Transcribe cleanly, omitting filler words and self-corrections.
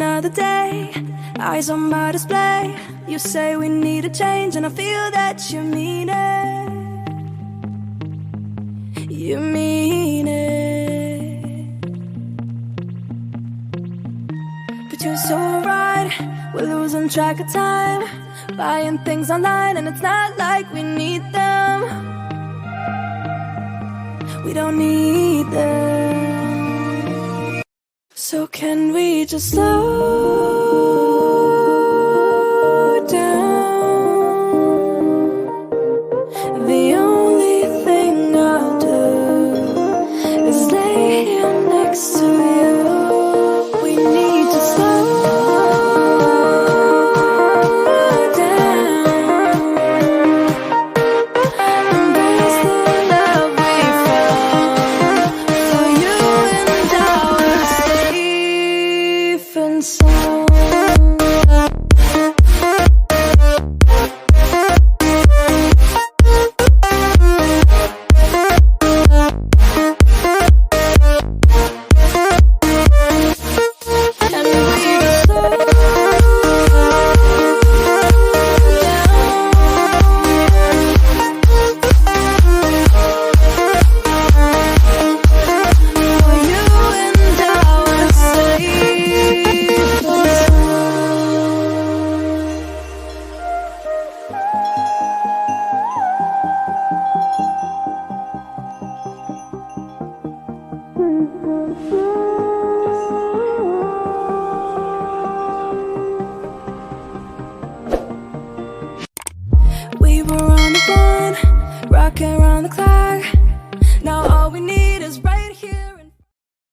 another day, eyes on my display. You say we need a change, and I feel that you mean it. You mean it. But you're so right, we're losing track of time, buying things online, and it's not like we need them. We don't need them. So can we just slow down? The only thing I'll do is lay here next to you. We need to slow down. Embrace the love we found. For you and I are safe and sound. We were on the run, rocking around the clock.